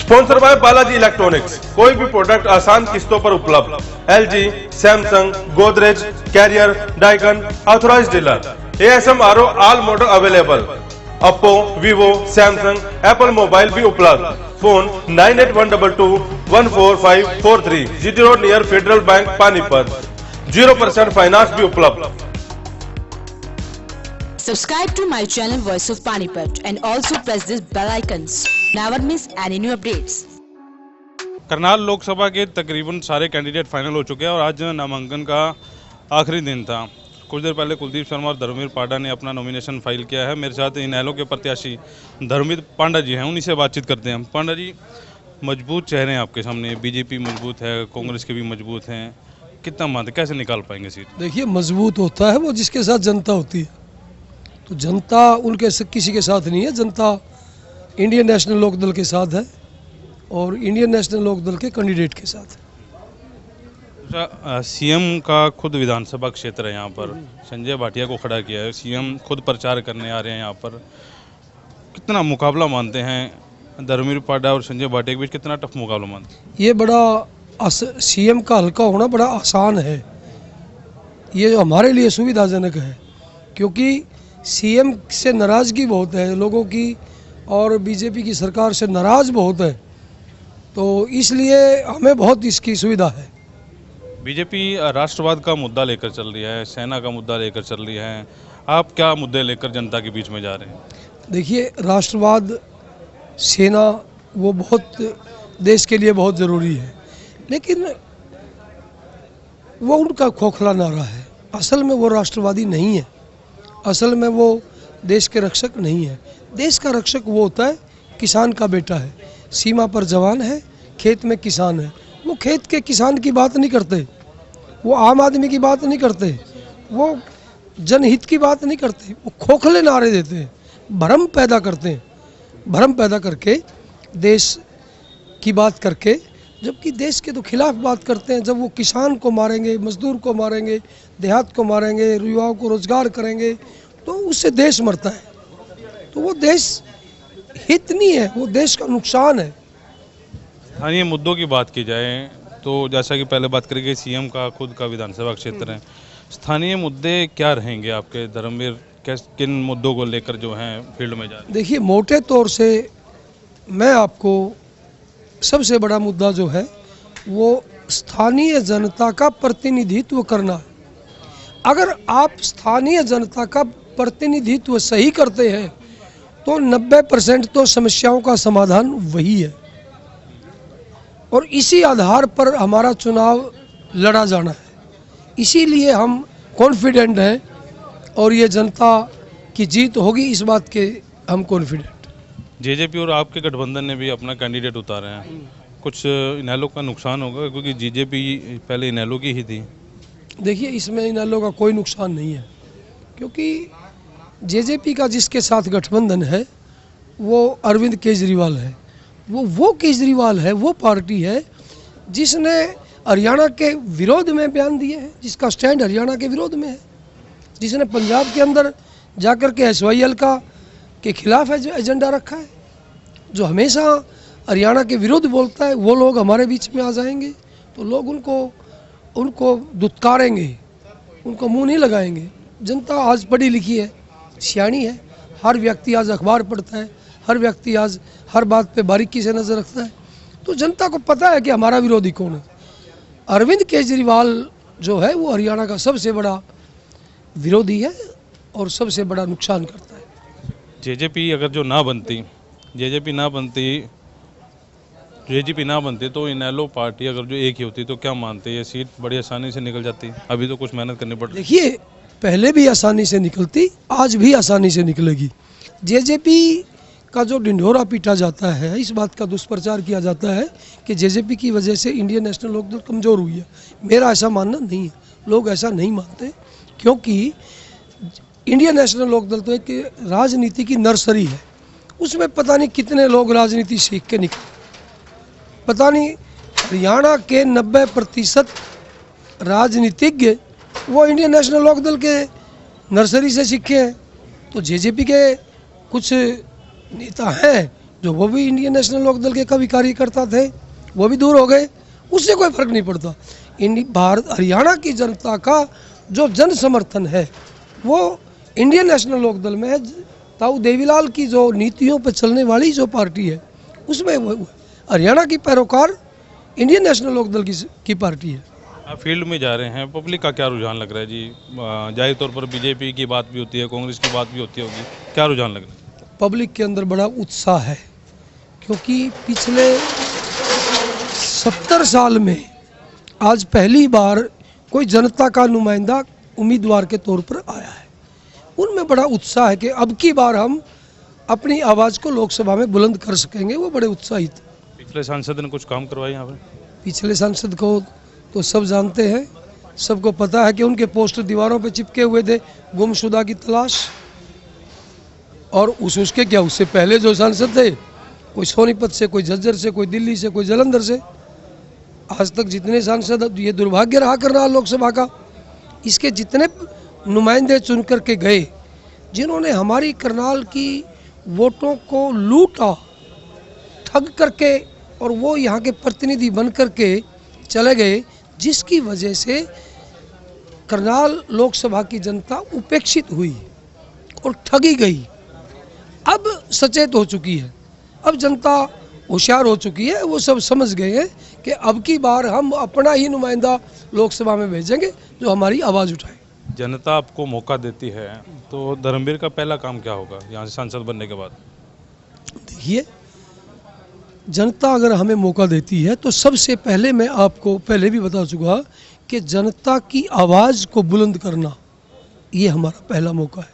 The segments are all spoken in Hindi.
Sponsor by Balaji electronics. कोई भी प्रोडक्ट आसान किस्तों पर उपलब्ध। LG, Samsung, Godrej, Carrier, Daikin, authorised dealer. ASMRO all model available. Oppo, Vivo, Samsung, Apple mobile भी उपलब्ध। Phone 9812214543, GT road near Federal Bank Panipat. 0% finance भी उपलब्ध। Subscribe to my channel Voice of Panipat and also press this bell icons. Never miss any new updates. Karnal Lok Sabha के तकरीबन सारे कैंडिडेट फाइनल हो चुके हैं और आज नामांकन का आखिरी दिन था। कुछ देर पहले कुलदीप शर्मा और धर्मवीर पांडा ने अपना नॉमिनेशन फाइल किया है। मेरे साथ इनेलो के प्रत्याशी धर्मवीर पांडा जी हैं, उन्हीं से बातचीत करते हैं। पांडा जी, मजबूत चेहरे हैं आपके सामने, बीजेपी मजबूत है, कांग्रेस के भी मजबूत हैं, कितना मानते कैसे निकाल पाएंगे सीट? देखिए, मजबूत होता है वो जिसके साथ जनता होती है। तो जनता उनके किसी के साथ नहीं है, जनता इंडियन नेशनल लोकदल के साथ है और इंडियन नेशनल लोकदल के कैंडिडेट के साथ है। सीएम का खुद विधानसभा क्षेत्र है, यहाँ पर संजय भाटिया को खड़ा किया है। सीएम खुद प्रचार करने आ रहे हैं यहाँ पर। कितना मुकाबला मानते हैं धर्मवीर पांडा और संजय भाटिया के बीच? कितना टफ मुकाबला मानते हैं? ये बड़ा सीएम का हल्का होना बड़ा आसान है, ये हमारे लिए सुविधाजनक है, क्योंकि सीएम से नाराज़गी बहुत है लोगों की और बीजेपी की सरकार से नाराज़ बहुत है, तो इसलिए हमें बहुत इसकी सुविधा है। बीजेपी राष्ट्रवाद का मुद्दा लेकर चल रही है, सेना का मुद्दा लेकर चल रही है। आप क्या मुद्दे लेकर जनता के बीच में जा रहे हैं? देखिए, राष्ट्रवाद, सेना वो बहुत देश के लिए बहुत ज़रूरी है, लेकिन वो उनका खोखला नारा है। असल में वो राष्ट्रवादी नहीं है, असल में वो देश के रक्षक नहीं है। देश का रक्षक वो होता है किसान का बेटा है, सीमा पर जवान है, खेत में किसान है। वो खेत के किसान की बात नहीं करते, वो आम आदमी की बात नहीं करते, वो जनहित की बात नहीं करते, वो खोखले नारे देते हैं, भ्रम पैदा करते हैं, भ्रम पैदा करके देश की बात करके, जबकि देश के तो खिलाफ बात करते हैं। जब वो किसान को मारेंगे, मजदूर को मारेंगे, देहात को मारेंगे, युवाओं को रोजगार करेंगे, तो उससे देश मरता है। तो वो देश हित नहीं है, वो देश का नुकसान है। स्थानीय मुद्दों की बात की जाए तो जैसा कि पहले बात करेंगे, सीएम का खुद का विधानसभा क्षेत्र है। स्थानीय मुद्दे क्या रहेंगे आपके धर्मवीर? किन मुद्दों को लेकर जो हैं फील्ड में जा रहे हैं? देखिए, मोटे तौर से मैं आपको सबसे बड़ा मुद्दा जो है वो स्थानीय जनता का प्रतिनिधित्व करना है। अगर आप स्थानीय जनता का प्रतिनिधित्व सही करते हैं तो 90% तो समस्याओं का समाधान वही है, और इसी आधार पर हमारा चुनाव लड़ा जाना है। इसीलिए हम कॉन्फिडेंट हैं और ये जनता की जीत होगी, इस बात के हम कॉन्फिडेंट। जेजेपी और आपके गठबंधन ने भी अपना कैंडिडेट उतारे हैं, कुछ इनेलो का नुकसान होगा क्योंकि जेजेपी पहले इनेलो की ही थी? देखिए, इसमें इनेलो का कोई नुकसान नहीं है, क्योंकि जेजेपी का जिसके साथ गठबंधन है वो अरविंद केजरीवाल है। वो केजरीवाल है, वो पार्टी है जिसने हरियाणा के विरोध में बयान दिए हैं, जिसका स्टैंड हरियाणा के विरोध में है, जिसने पंजाब के अंदर जाकर के SYL के खिलाफ एजेंडा रखा है। जो हमेशा हरियाणा के विरुद्ध बोलता है, वो लोग हमारे बीच में आ जाएंगे तो लोग उनको दुत्कारेंगे, उनको मुंह नहीं लगाएंगे। जनता आज पढ़ी लिखी है, सियाणी है, हर व्यक्ति आज अखबार पढ़ता है, हर व्यक्ति आज हर बात पे बारीकी से नज़र रखता है, तो जनता को पता है कि हमारा विरोधी कौन है। अरविंद केजरीवाल जो है वो हरियाणा का सबसे बड़ा विरोधी है और सबसे बड़ा नुकसान करता है। जेजेपी अगर जो जेजेपी ना बनती तो इनेलो पार्टी अगर जो एक ही होती तो क्या मानते, ये सीट बड़ी आसानी से निकल जाती? अभी तो कुछ मेहनत करनी पड़ती। देखिए, पहले भी आसानी से निकलती, आज भी आसानी से निकलेगी। जेजेपी का जो ढिंढोरा पीटा जाता है, इस बात का दुष्प्रचार किया जाता है कि जेजेपी की वजह से इंडियन नेशनल लोकदल कमज़ोर हुई है। मेरा ऐसा मानना नहीं है, लोग ऐसा नहीं मानते, क्योंकि इंडियन नेशनल लोकदल तो एक राजनीति की नर्सरी है। उसमें पता नहीं कितने लोग राजनीति सीख के निकले, पता नहीं हरियाणा के 90% राजनीतिज्ञ वो इंडियन नेशनल लोकदल के नर्सरी से सीखे हैं। तो जेजेपी के कुछ नेता हैं जो वो भी इंडियन नेशनल लोकदल के कभी कार्यकर्ता थे, वो भी दूर हो गए, उससे कोई फर्क नहीं पड़ता। भारत हरियाणा की जनता का जो जन समर्थन है वो इंडियन नेशनल लोकदल में है। ताऊ देवीलाल की जो नीतियों पर चलने वाली जो पार्टी है उसमें वो हरियाणा की पैरोकार इंडियन नेशनल लोकदल की पार्टी है। आप फील्ड में जा रहे हैं, पब्लिक का क्या रुझान लग रहा है जी? जाहिर तौर पर बीजेपी की बात भी होती है, कांग्रेस की बात भी होती होगी, क्या रुझान लग रहा है? पब्लिक के अंदर बड़ा उत्साह है, क्योंकि पिछले 70 साल में आज पहली बार कोई जनता का नुमाइंदा उम्मीदवार के तौर पर आया है। उनमें बड़ा उत्साह है कि अब की बार हम अपनी आवाज़ को लोकसभा में बुलंद कर सकेंगे, वो बड़े उत्साहित हैं। पिछले सांसद ने कुछ काम करवाए यहाँ पे? पिछले सांसद को तो सब जानते हैं, सबको पता है कि उनके पोस्टर दीवारों पे चिपके हुए थे, गुमशुदा की तलाश। और उसके क्या, उससे पहले जो सांसद थे, कोई सोनीपत से, कोई झज्जर से, कोई दिल्ली से, कोई जालंधर से, आज तक जितने सांसद, ये दुर्भाग्य रहा करनाल लोकसभा का, इसके जितने नुमाइंदे चुन करके गए, जिन्होंने हमारी करनाल की वोटों को लूटा, ठग करके, और वो यहाँ के प्रतिनिधि बन करके चले गए, जिसकी वजह से करनाल लोकसभा की जनता उपेक्षित हुई और ठगी गई। अब सचेत हो चुकी है, अब जनता होशियार हो चुकी है, वो सब समझ गए हैं कि अब की बार हम अपना ही नुमाइंदा लोकसभा में भेजेंगे जो हमारी आवाज़ उठाए। जनता आपको मौका देती है तो धर्मवीर का पहला काम क्या होगा यहाँ से सांसद बनने के बाद? देखिए, जनता अगर हमें मौका देती है तो सबसे पहले, मैं आपको पहले भी बता चुका कि जनता की आवाज़ को बुलंद करना, ये हमारा पहला मौका है।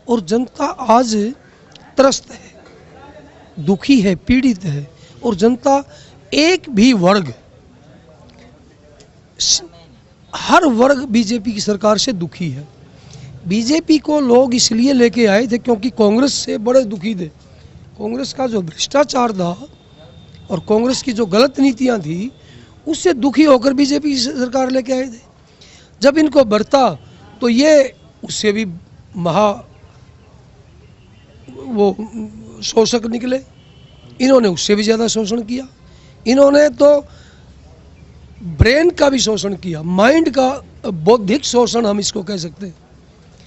और जनता आज त्रस्त है, दुखी है, पीड़ित है, और जनता एक भी वर्ग, हर वर्ग बीजेपी की सरकार से दुखी है। बीजेपी को लोग इसलिए लेके आए थे क्योंकि कांग्रेस से बड़े दुखी थे। कांग्रेस का जो भ्रष्टाचार था और कांग्रेस की जो गलत नीतियां थी, उससे दुखी होकर बीजेपी की सरकार लेके आए थे। जब इनको बरता तो ये उससे भी वो शोषक निकले, इन्होंने उससे भी ज़्यादा शोषण किया। इन्होंने तो ब्रेन का भी शोषण किया, माइंड का बौद्धिक शोषण हम इसको कह सकते हैं।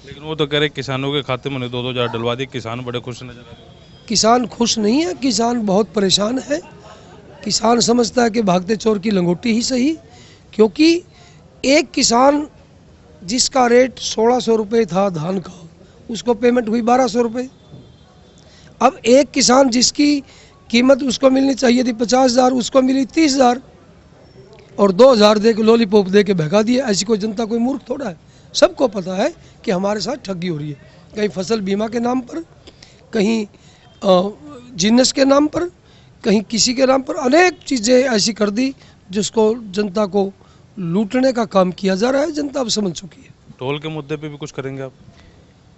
लेकिन वो तो कह रहे किसानों के खाते में 2,000 डलवा दिए, किसान बड़े खुश नजर आ रहे। किसान खुश नहीं है, किसान बहुत परेशान है। किसान समझता है कि भागते चोर की लंगोटी ही सही, क्योंकि एक किसान जिसका रेट 1600 रुपये था धान का, उसको पेमेंट हुई 1200 रुपये। अब एक किसान जिसकी कीमत उसको मिलनी चाहिए थी 50,000, उसको मिली 30,000, और 2,000 दे के लॉलीपॉप दे के भगा दिए। ऐसी कोई जनता कोई मूर्ख थोड़ा है, सबको पता है कि हमारे साथ ठगी हो रही है। कहीं फसल बीमा के नाम पर, कहीं जिन्नस के नाम पर, कहीं किसी के नाम पर, अनेक चीज़ें ऐसी कर दी जिसको जनता को लूटने का काम किया जा रहा है। जनता अब समझ चुकी है। टोल के मुद्दे पे भी कुछ करेंगे आप?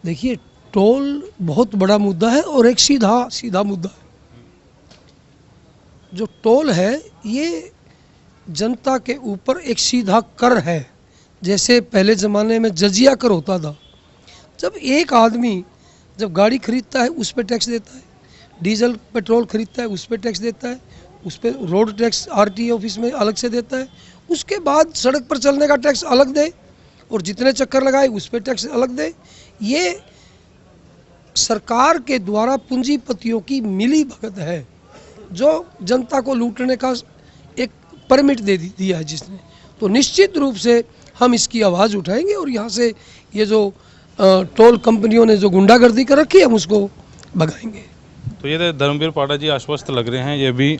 देखिए, टोल बहुत बड़ा मुद्दा है और एक सीधा मुद्दा है। जो टोल है ये जनता के ऊपर एक सीधा कर है। जैसे पहले ज़माने में जजिया कर होता था, जब एक आदमी जब गाड़ी खरीदता है उस पर टैक्स देता है, डीजल पेट्रोल खरीदता है उस पर टैक्स देता है, उस पर रोड टैक्स आरटीए ऑफिस में अलग से देता है, उसके बाद सड़क पर चलने का टैक्स अलग दे, और जितने चक्कर लगाए उस पर टैक्स अलग दे। ये सरकार के द्वारा पूंजीपतियों की मिली भगत है, जो जनता को लूटने का एक परमिट दे दिया है जिसने। तो निश्चित रूप से हम इसकी आवाज़ उठाएंगे और यहाँ से ये जो टोल कंपनियों ने जो गुंडागर्दी कर रखी है हम उसको भगाएंगे। तो ये धर्मवीर पाठा जी आश्वस्त लग रहे हैं, ये भी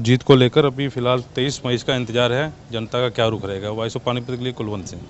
जीत को लेकर। अभी फिलहाल 23 मई का इंतजार है, जनता का क्या रुख रहेगा। वॉइस ऑफ पानीपत के लिए कुलवंत सिंह।